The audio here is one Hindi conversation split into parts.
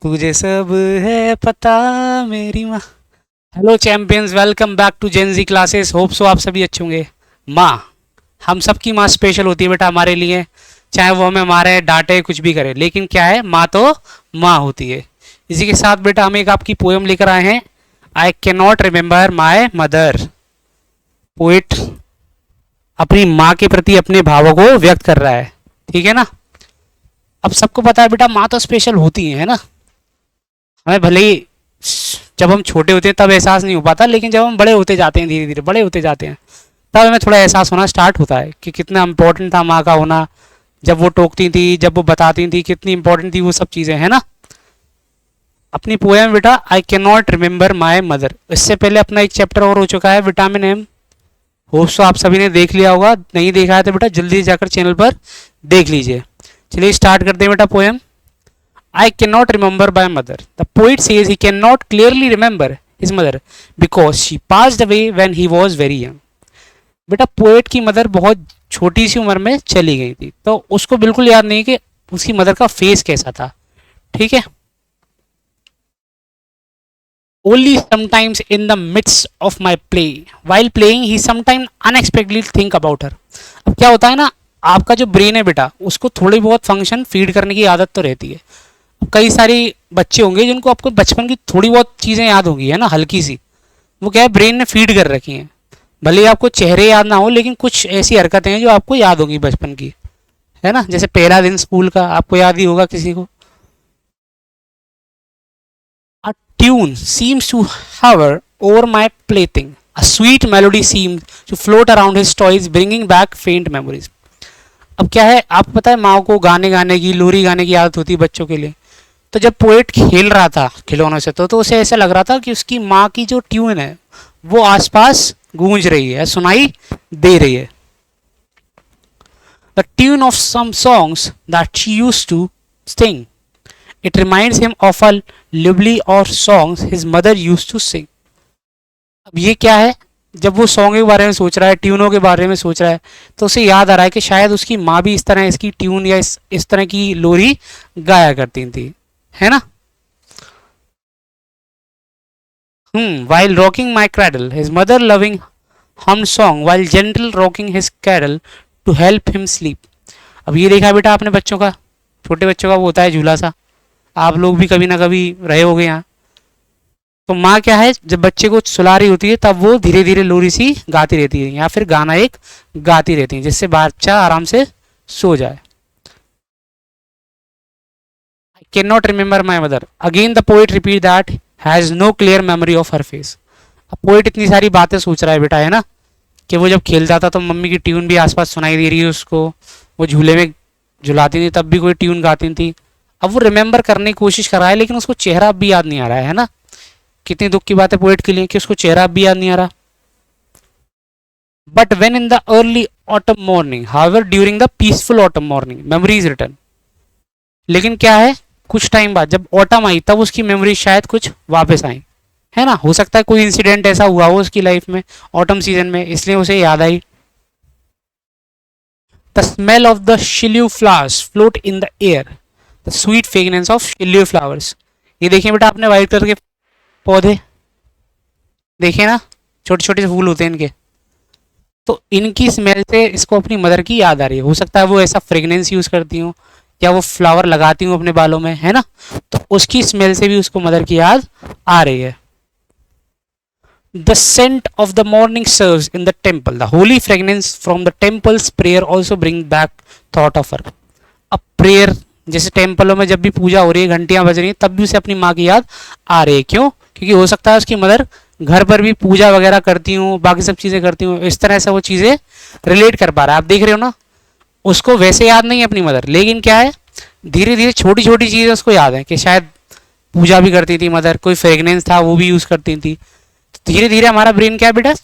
तुझे सब है पता मेरी माँ। Hello champions, welcome back to gen Z classes. Hope so आप सभी अच्छे होंगे। माँ, हम सबकी माँ स्पेशल होती है बेटा हमारे लिए। चाहे वो हमें मारे डांटे कुछ भी करे, लेकिन क्या है, माँ तो माँ होती है। इसी के साथ बेटा हम एक आपकी पोएम लेकर आए हैं। I can not remember my mother. Poet अपनी माँ के प्रति अपने भावों को व्यक्त कर रहा है। ठीक है ना। अब सबको पता है बेटा, माँ तो स्पेशल होती है ना। हमें भले ही जब हम छोटे होते हैं तब एहसास नहीं हो पाता, लेकिन जब हम बड़े होते जाते हैं, धीरे धीरे बड़े होते जाते हैं, तब हमें थोड़ा एहसास होना स्टार्ट होता है कि कितना इंपॉर्टेंट था माँ का होना। जब वो टोकती थी, जब वो बताती थी, कितनी इंपॉर्टेंट थी वो सब चीज़ें, है ना। अपनी पोएम बेटा I can not remember my mother. इससे पहले अपना एक चैप्टर और हो चुका है, विटामिन एम। होप्स तो आप सभी ने देख लिया होगा। नहीं देखा है तो बेटा जल्दी जाकर चैनल पर देख लीजिए। चलिए स्टार्ट करते हैं बेटा poem. I cannot remember my mother. The poet says he cannot clearly remember his mother because she passed away when he was very young. बेटा पोएट की मदर बहुत छोटी सी उम्र में चली गई थी, तो उसको बिल्कुल याद नहीं कि उसकी मदर का फेस कैसा था। ठीक है। Only sometimes in the midst of my play, while playing, he sometimes unexpectedly think about her. अब क्या होता है ना, आपका जो ब्रेन है बेटा, उसको थोड़ी बहुत फंक्शन फीड करने की आदत तो रहती है। कई सारी बच्चे होंगे जिनको आपको बचपन की थोड़ी बहुत चीज़ें याद होंगी, है ना, हल्की सी। वो क्या है, ब्रेन ने फीड कर रखी हैं। भले ही आपको चेहरे याद ना हो, लेकिन कुछ ऐसी हरकतें हैं जो आपको याद होंगी बचपन की, है ना। जैसे पहला दिन स्कूल का आपको याद ही होगा किसी को। A tune seems to hover over my plaything. A sweet melody seems to float around his toys, bringing back faint memories. अब क्या है, आपको पता है माँ को गाने गाने की, लोरी गाने की आदत होती है बच्चों के लिए। तो जब पोएट खेल रहा था खिलौनों से, तो उसे ऐसा लग रहा था कि उसकी माँ की जो ट्यून है वो आसपास गूंज रही है, सुनाई दे रही है। The tune of some songs that she used to sing, it reminds him of a lively और songs his mother used to sing. अब ये क्या है, जब वो सॉन्ग के बारे में सोच रहा है, ट्यूनों के बारे में सोच रहा है, तो उसे याद आ रहा है कि शायद उसकी माँ भी इस तरह इसकी ट्यून या इस तरह की लोरी गाया करती थी, है ना। While rocking my cradle, his mother loving hummed song while gentle rocking his cradle to help him sleep. अब ये देखा बेटा आपने बच्चों का, छोटे बच्चों का वो होता है झूला सा। आप लोग भी कभी ना कभी रहे होगे यहाँ। तो माँ क्या है, जब बच्चे को सुला रही होती है तब वो धीरे धीरे लोरी सी गाती रहती है, या फिर गाना एक गाती रहती है, जिससे बच्चा आराम से सो जाए। I cannot remember my mother. Again the poet repeat that has no clear memory of her face. अब पोइट इतनी सारी बातें सोच रहा है बेटा, है ना, कि वो जब खेलता था तो मम्मी की ट्यून भी आसपास सुनाई दे रही है उसको। वो झूले में झुलाती थी तब भी कोई ट्यून गाती थी। अब वो रिमेंबर करने की कोशिश कर रहा है, लेकिन उसको चेहरा अब भी याद नहीं आ रहा है ना। कितनी दुख की बात है पोइट के लिए कि उसको चेहरा अब भी याद नहीं आ रहा। But when in the early autumn morning, however during the peaceful autumn morning, memories return. लेकिन क्या है, कुछ टाइम बाद जब ऑटम आई तब उसकी मेमोरी शायद कुछ वापस आई, है ना। हो सकता है कोई इंसिडेंट ऐसा हुआ हो उसकी लाइफ में ऑटम सीजन में, इसलिए उसे याद आई। The smell of the shiuli flowers float in the air, the sweet fragrance of shiuli flowers. ये देखिए बेटा आपने व्हाइट कलर के पौधे देखे ना, छोटे छोटे फूल होते हैं इनके। तो इनकी स्मेल से इसको अपनी मदर की याद आ रही है। हो सकता है वो ऐसा फ्रेग्रेंस यूज करती हूँ, या वो फ्लावर लगाती हूँ अपने बालों में, है ना। तो उसकी स्मेल से भी उसको मदर की याद आ रही है। The scent of the morning serves in the temple, the holy fragrance from the temple's prayer also bring back thought of her. अब प्रेयर, जैसे टेम्पलों में जब भी पूजा हो रही है, घंटियां बज रही हैं, तब भी उसे अपनी माँ की याद आ रही है। क्यों? क्योंकि हो सकता है उसकी मदर घर पर भी पूजा वगैरह करती हूँ, बाकी सब चीज़ें करती हूँ, इस तरह से वो चीज़ें रिलेट कर पा रहा है। आप देख रहे हो ना, उसको वैसे याद नहीं है अपनी मदर, लेकिन क्या है, धीरे धीरे छोटी छोटी चीज़ें उसको याद है कि शायद पूजा भी करती थी मदर, कोई फ्रेग्रेंस था वो भी यूज़ करती थी। तो धीरे धीरे हमारा ब्रेन क्या है बेटा,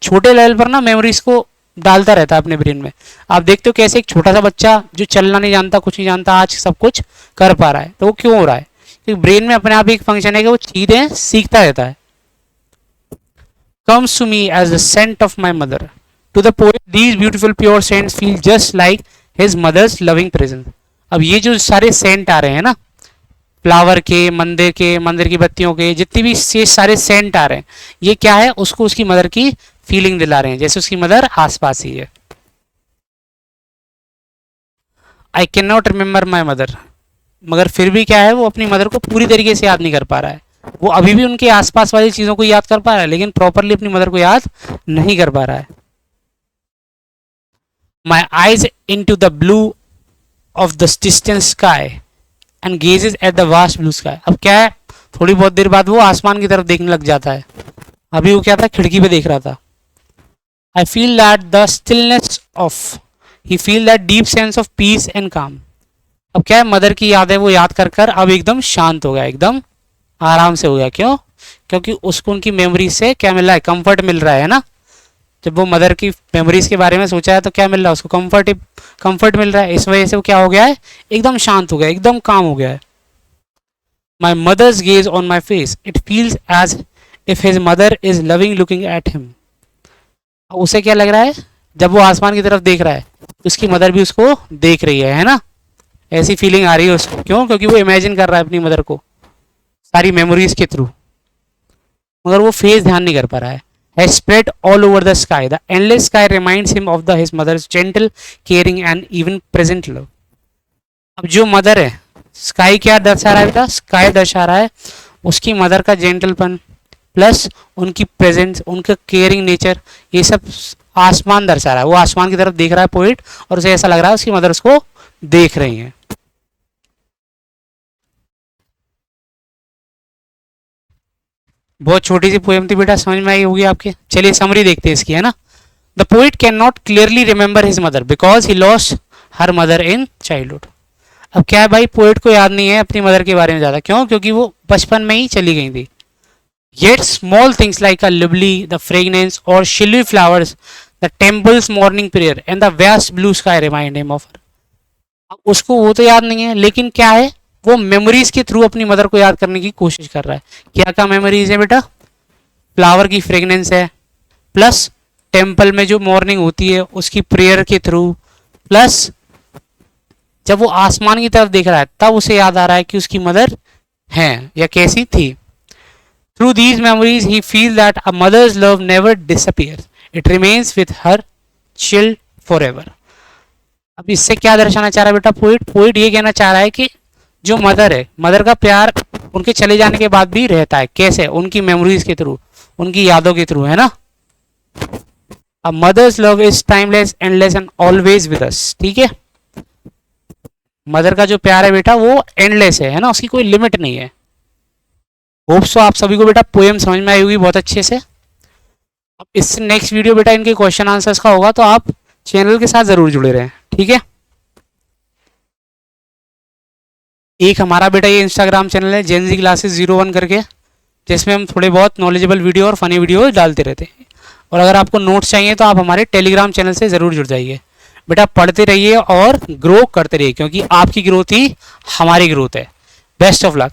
छोटे लेवल पर ना मेमोरीज को डालता रहता है अपने ब्रेन में। आप देखते हो कैसे एक छोटा सा बच्चा जो चलना नहीं जानता, कुछ नहीं जानता, आज सब कुछ कर पा रहा है। तो वो क्यों हो रहा है? क्योंकि ब्रेन में अपने आप एक फंक्शन है कि वो चीज़ें सीखता रहता है। comes to me as the scent of my mother. To the poet, these beautiful pure scents feel just like his mother's loving presence. अब ये जो सारे सेंट आ रहे हैं ना, फ्लावर के, मंदिर की बत्तियों के, जितने भी ये सारे सेंट आ रहे हैं, ये क्या है, उसको उसकी मदर की फीलिंग दिला रहे हैं, जैसे उसकी मदर आसपास ही है। I can not remember my mother, मगर फिर भी क्या है, वो अपनी मदर को पूरी तरीके से याद नहीं कर पा रहा है। वो अभी भी उनके आसपास वाली चीजों को याद कर पा रहा है, लेकिन प्रॉपरली अपनी मदर को याद नहीं कर पा रहा है। My eyes into the blue of the distant sky and gazes at the vast blue sky. अब क्या है, थोड़ी बहुत देर बाद वो आसमान की तरफ देखने लग जाता है। अभी वो क्या था, खिड़की पे देख रहा था। I feel that the stillness of, he feel that deep sense of peace and काम। अब क्या है, मदर की याद है, वो याद कर कर अब एकदम शांत हो गया, एकदम आराम से हो गया। क्यों? क्योंकि उसको उनकी मेमोरी से क्या मिल रहा है, कंफर्ट मिल रहा है ना। जब वो मदर की मेमोरीज के बारे में सोचा है तो क्या मिल रहा है उसको, कंफर्ट मिल रहा है। इस वजह से वो क्या हो गया है, एकदम शांत हो गया, एकदम काम हो गया है। My mother's gaze on my face, it feels as if his mother is loving looking at him. उसे क्या लग रहा है, जब वो आसमान की तरफ देख रहा है, उसकी मदर भी उसको देख रही है ना। ऐसी फीलिंग आ रही है उसको। क्यों? क्योंकि वो इमेजिन कर रहा है अपनी मदर को सारी मेमोरीज के थ्रू, मगर वो फेस ध्यान नहीं कर पा रहा है। Has spread all over the sky. The endless sky reminds him of his mother's gentle, caring and even present love. अब जो मदर है, स्काई क्या दर्शा रहा है बेटा, स्काई दर्शा रहा है उसकी मदर का जेंटलपन प्लस उनकी प्रेजेंस, उनका केयरिंग नेचर, ये सब आसमान दर्शा रहा है। वो आसमान की तरफ देख रहा है पोइट, और उसे ऐसा लग रहा है उसकी मदर उसको देख रही है। बहुत छोटी सी पोएम थी बेटा, समझ में आई होगी आपके। चलिए समरी देखते हैं इसकी, है ना। The poet can not clearly remember his mother because he lost her mother in childhood. अब क्या है भाई, पोइट को याद नहीं है अपनी मदर के बारे में ज्यादा। क्यों? क्योंकि वो बचपन में ही चली गई थी। Yet small things like a लिबली, द फ्रेगनेंस और shiuli flowers, the temple's morning prayer and the vast blue sky remind him of her. उसको वो तो याद नहीं है, लेकिन क्या है, वो मेमोरीज के थ्रू अपनी मदर को याद करने की कोशिश कर रहा है। क्या क्या मेमोरीज है बेटा? फ्लावर की फ्रेगनेंस है, प्लस टेम्पल में जो मॉर्निंग होती है उसकी प्रेयर के थ्रू, प्लस जब वो आसमान की तरफ देख रहा है तब उसे याद आ रहा है कि उसकी मदर है या कैसी थी। Through these memories he feel that a mother's love never disappears, it remains with her child forever. अब इससे क्या दर्शाना चाह रहा है बेटा पोइट ये कहना चाह रहा है कि जो मदर है, मदर का प्यार उनके चले जाने के बाद भी रहता है। कैसे? उनकी मेमोरीज के थ्रू, उनकी यादों के थ्रू, है ना। A mother's love is timeless, endless and always with us. ठीक है, मदर का जो प्यार है बेटा वो एंडलेस है ना, उसकी कोई लिमिट नहीं है। होप सो आप सभी को बेटा पोएम समझ में आई होगी बहुत अच्छे से। अब इससे नेक्स्ट वीडियो बेटा इनके क्वेश्चन आंसर्स का होगा, तो आप चैनल के साथ जरूर जुड़े रहें। ठीक है, एक हमारा बेटा ये इंस्टाग्राम चैनल है जेनजी क्लासेस 01 करके, जिसमें हम थोड़े बहुत नॉलेजेबल वीडियो और फनी वीडियो डालते रहते हैं। और अगर आपको नोट्स चाहिए तो आप हमारे टेलीग्राम चैनल से ज़रूर जुड़ जाइए। बेटा पढ़ते रहिए और ग्रो करते रहिए, क्योंकि आपकी ग्रोथ ही हमारी ग्रोथ है। Best of luck.